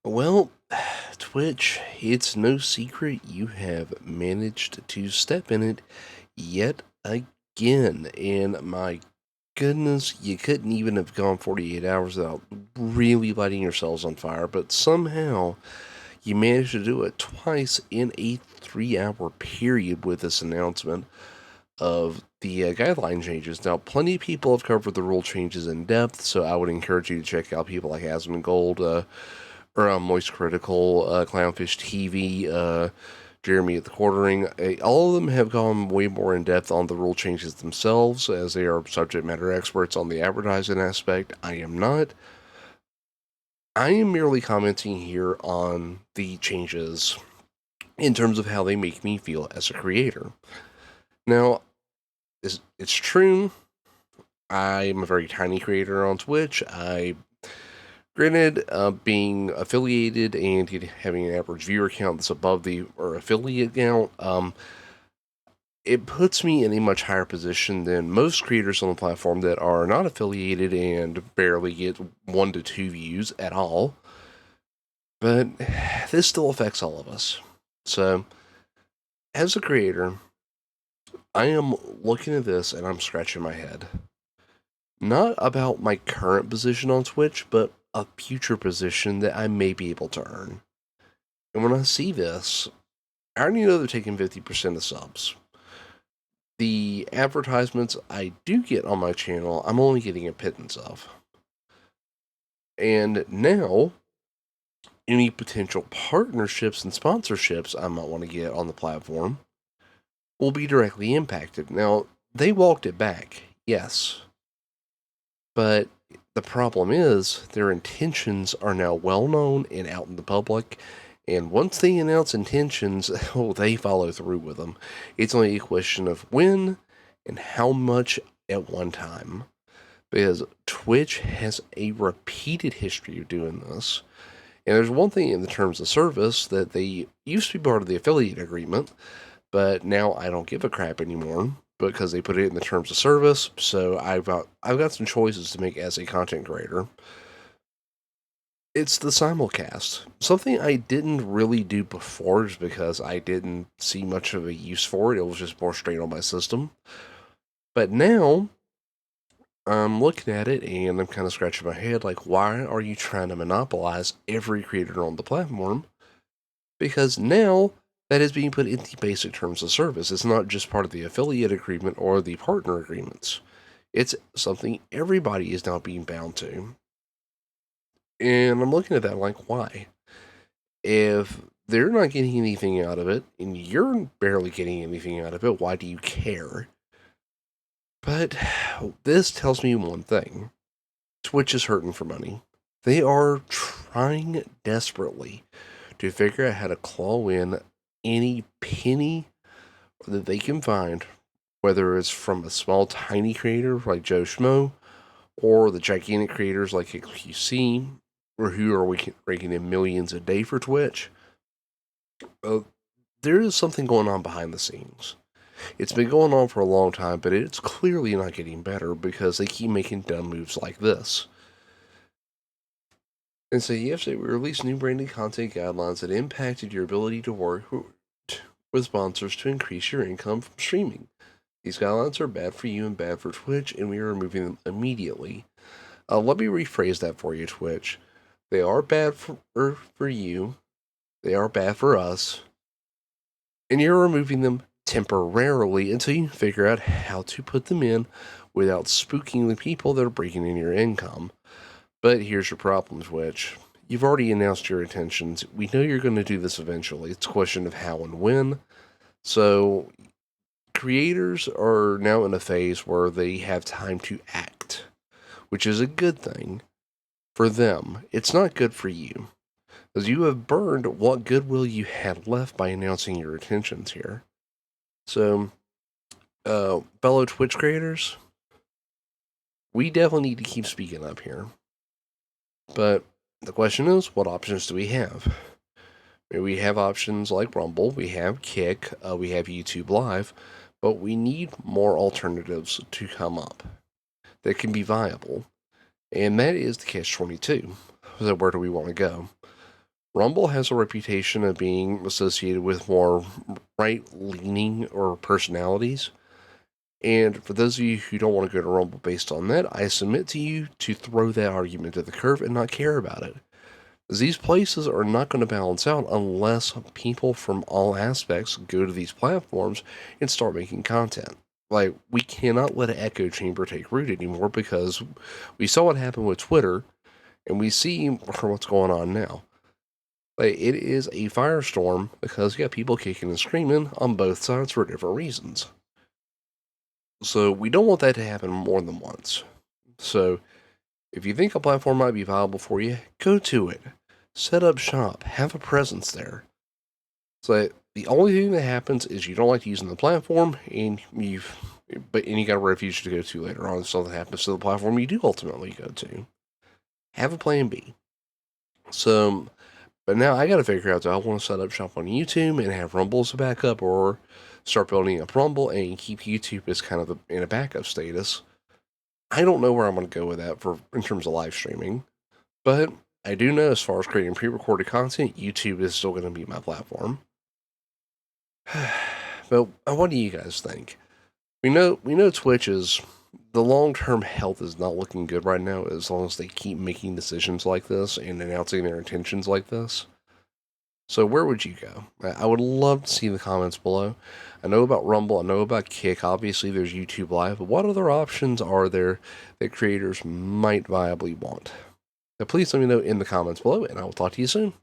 Well, Twitch, it's no secret you have managed to step in it yet again. And my goodness, you couldn't even have gone 48 hours without really lighting yourselves on fire, but somehow you managed to do it twice in a 3 hour period with this announcement of the guideline changes. Now, plenty of people have covered the rule changes in depth, so I would encourage you to check out people like Asmon Gold, or Moist Critical, Clownfish TV, Jeremy at the Quartering. All of them have gone way more in depth on the rule changes themselves, as they are subject matter experts on the advertising aspect. I am not. I am merely commenting here on the changes in terms of how they make me feel as a creator. Now, it's true. I'm a very tiny creator on Twitch. Granted, being affiliated and having an average viewer count that's above the or affiliate count, it puts me in a much higher position than most creators on the platform that are not affiliated and barely get 1 to 2 views at all. But this still affects all of us. So, as a creator, I am looking at this and I'm scratching my head. Not about my current position on Twitch, but a future position that I may be able to earn. And when I see this, I already know they're taking 50% of subs. The advertisements I do get on my channel, I'm only getting a pittance of. And now, any potential partnerships and sponsorships I might want to get on the platform will be directly impacted. Now, they walked it back, yes. But the problem is their intentions are now well known and out in the public. And once they announce intentions, oh, they follow through with them. It's only a question of when and how much at one time. Because Twitch has a repeated history of doing this. And there's one thing in the terms of service that they used to be part of the affiliate agreement, but now I don't give a crap anymore because they put it in the terms of service. So I've got some choices to make as a content creator. It's the simulcast. Something I didn't really do before just because I didn't see much of a use for it. It was just more straight on my system. But now I'm looking at it and I'm kind of scratching my head like, why are you trying to monopolize every creator on the platform? Because now that is being put in the basic terms of service. It's not just part of the affiliate agreement or the partner agreements. It's something everybody is now being bound to. And I'm looking at that like, why? If they're not getting anything out of it and you're barely getting anything out of it, why do you care? But this tells me one thing: Twitch is hurting for money. They are trying desperately to figure out how to claw in any penny that they can find, whether it's from a small, tiny creator like Joe Schmo, or the gigantic creators like XQC, or who are raking in millions a day for Twitch. Uh, there is something going on behind the scenes. It's been going on for a long time, but it's clearly not getting better because they keep making dumb moves like this. And so yesterday we released new branded content guidelines that impacted your ability to work with sponsors to increase your income from streaming. These guidelines are bad for you and bad for Twitch, and we are removing them immediately. Let me rephrase that for you, Twitch. They are bad for you, they are bad for us, and you're removing them temporarily until you figure out how to put them in without spooking the people that are breaking in your income. But here's your problem, Twitch. You've already announced your intentions. We know you're going to do this eventually. It's a question of how and when. So, creators are now in a phase where they have time to act, which is a good thing for them. It's not good for you, as you have burned what goodwill you had left by announcing your intentions here. So, fellow Twitch creators, we definitely need to keep speaking up here. But the question is, what options do we have? We have options like Rumble, we have Kick, we have YouTube Live, but we need more alternatives to come up that can be viable. And that is the catch 22. So, where do we want to go? Rumble has a reputation of being associated with more right-leaning or personalities. And for those of you who don't want to go to Rumble based on that, I submit to you to throw that argument to the curb and not care about it. These places are not going to balance out unless people from all aspects go to these platforms and start making content. Like, we cannot let an echo chamber take root anymore because we saw what happened with Twitter and we see what's going on now. Like, it is a firestorm because you got people kicking and screaming on both sides for different reasons. So we don't want that to happen more than once. So if you think a platform might be viable for you, go to it. Set up shop. Have a presence there. So the only thing that happens is you don't like using the platform, and you got a refuge to go to later on if something happens to the platform you do ultimately go to. Have a plan B. So, but now I got to figure out, do I want to set up shop on YouTube and have Rumble as a backup, or start building up Rumble and keep YouTube as kind of in a backup status? I don't know where I'm going to go with that in terms of live streaming, but I do know as far as creating pre-recorded content, YouTube is still going to be my platform. But what do you guys think? We know Twitch is, the long-term health is not looking good right now as long as they keep making decisions like this and announcing their intentions like this. So where would you go? I would love to see the comments below. I know about Rumble, I know about Kick, obviously there's YouTube Live, but what other options are there that creators might viably want? Now please let me know in the comments below, and I will talk to you soon.